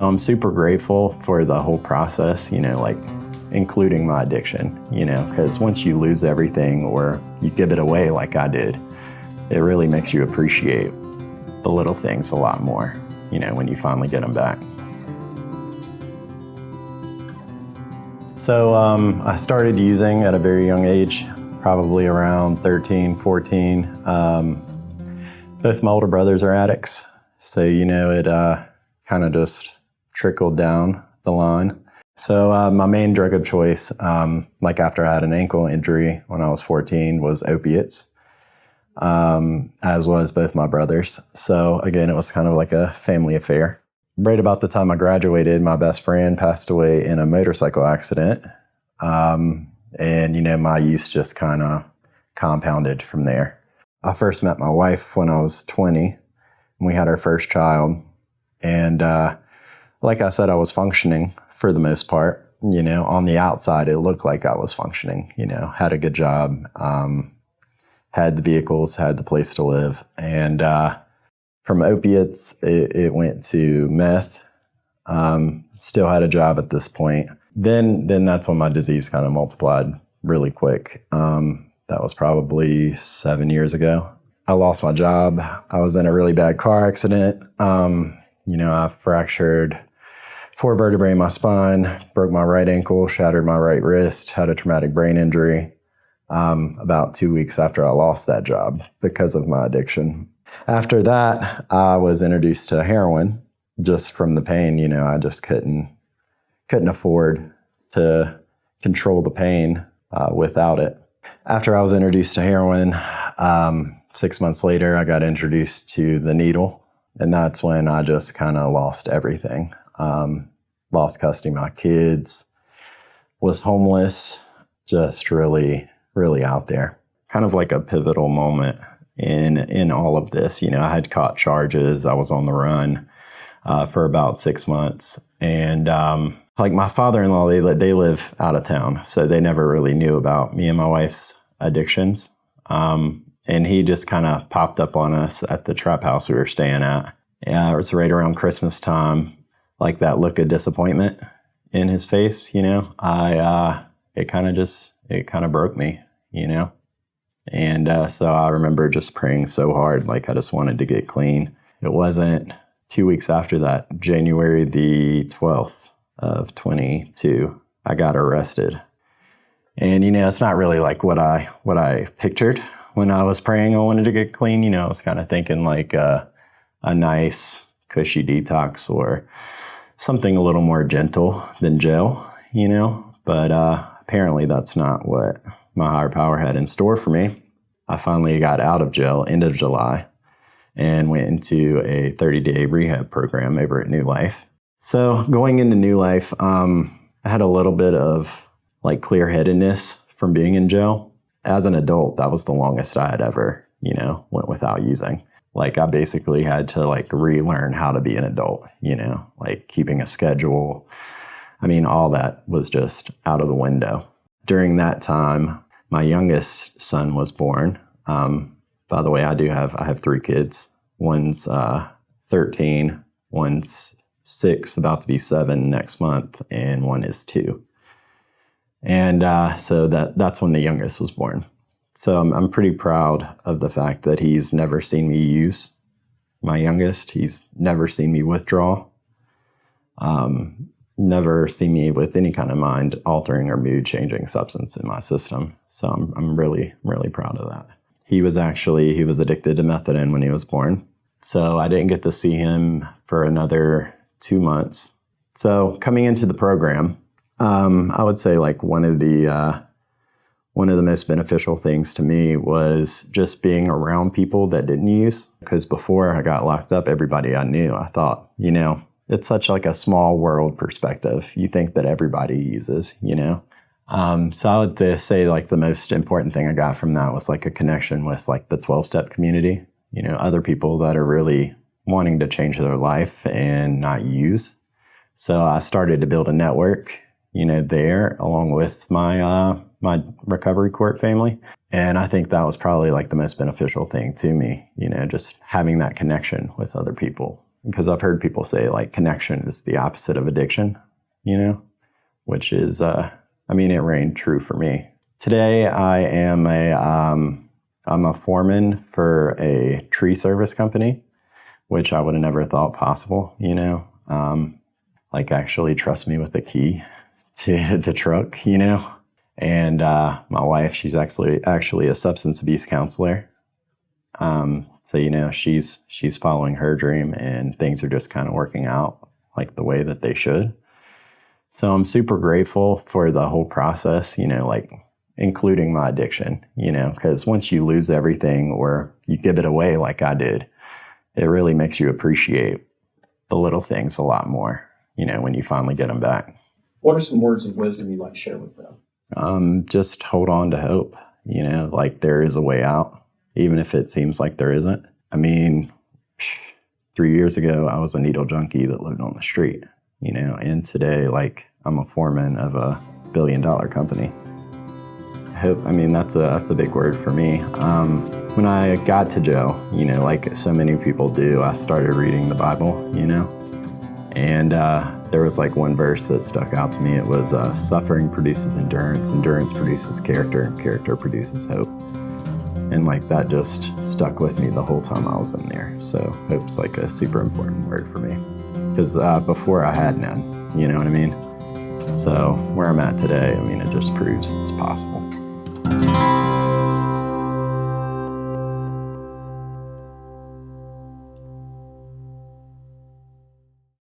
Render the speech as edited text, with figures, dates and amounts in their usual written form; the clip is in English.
I'm super grateful for the whole process, like including my addiction, because once you lose everything or you give it away like I did, it really makes you appreciate the little things a lot more, when you finally get them back. So I started using at a very young age, probably around 13, 14. Both my older brothers are addicts. So, it kind of just trickled down the line. So my main drug of choice, like after I had an ankle injury when I was 14, was opiates, as was both my brothers. So again, it was kind of like a family affair. Right about the time I graduated, my best friend passed away in a motorcycle accident. And, my use just kind of compounded from there. I first met my wife when I was 20, and we had our first child. And like I said, I was functioning for the most part. On the outside, it looked like I was functioning, had a good job, had the vehicles, had the place to live. And from opiates, it went to meth. Still had a job at this point. Then that's when my disease kind of multiplied really quick. That was probably 7 years ago. I lost my job. I was in a really bad car accident. I fractured 4 vertebrae in my spine, broke my right ankle, shattered my right wrist, had a traumatic brain injury about 2 weeks after I lost that job because of my addiction. After that, I was introduced to heroin just from the pain. I just couldn't afford to control the pain without it. After I was introduced to heroin, 6 months later, I got introduced to the needle. And that's when I just kind of lost everything. Lost custody of my kids, was homeless, just really, really out there. Kind of like a pivotal moment in all of this. I had caught charges. I was on the run for about 6 months. And like my father-in-law, they live out of town. So they never really knew about me and my wife's addictions. And he just kind of popped up on us at the trap house we were staying at. Yeah, it was right around Christmas time, like that look of disappointment in his face, it kind of broke me, And so I remember just praying so hard, like I just wanted to get clean. It wasn't 2 weeks after that, January the 12th of 22, I got arrested. And, it's not really like what I pictured when I was praying I wanted to get clean. I was kind of thinking like a nice, cushy detox or something a little more gentle than jail, But apparently that's not what my higher power had in store for me. I finally got out of jail end of July and went into a 30-day rehab program over at New Life. So going into New Life, I had a little bit of like clear-headedness from being in jail. As an adult, that was the longest I had ever, went without using. Like I basically had to like relearn how to be an adult, like keeping a schedule. I mean, all that was just out of the window. During that time, my youngest son was born. By the way, I have 3 kids. One's 13, one's 6, about to be 7 next month, and one is 2. And so that's when the youngest was born. So I'm pretty proud of the fact that he's never seen me use. My youngest, he's never seen me withdraw. Never seen me with any kind of mind-altering or mood-changing substance in my system. So I'm really, really proud of that. He was addicted to methadone when he was born. So I didn't get to see him for another 2 months. So coming into the program, I would say like one of the most beneficial things to me was just being around people that didn't use. Because before I got locked up, everybody I knew, I thought, it's such like a small world perspective. You think that everybody uses, So I would say like the most important thing I got from that was like a connection with like the 12-step community, other people that are really wanting to change their life and not use. So I started to build a network, there along with my recovery court family. And I think that was probably like the most beneficial thing to me, just having that connection with other people because I've heard people say like connection is the opposite of addiction, you know, which is, it rang true for me. Today I am I'm a foreman for a tree service company, which I would have never thought possible, you know, like actually trust me with the key to the truck, you know. And my wife, she's actually a substance abuse counselor. So, you know, she's following her dream and things are just kind of working out like the way that they should. So I'm super grateful for the whole process, you know, like including my addiction, you know, because once you lose everything or you give it away like I did, it really makes you appreciate the little things a lot more, you know, when you finally get them back. What are some words of wisdom you'd like to share with them? Just hold on to hope, you know, like there is a way out, even if it seems like there isn't. I mean, 3 years ago, I was a needle junkie that lived on the street, you know, and today, like, I'm a foreman of a $1 billion company. Hope, I mean, that's a big word for me. When I got to jail, you know, like so many people do, I started reading the Bible, you know, and there was like one verse that stuck out to me. It was suffering produces endurance, endurance produces character, and character produces hope. And like that just stuck with me the whole time I was in there. So hope's like a super important word for me because before I had none, you know what I mean? So where I'm at today, I mean, it just proves it's possible.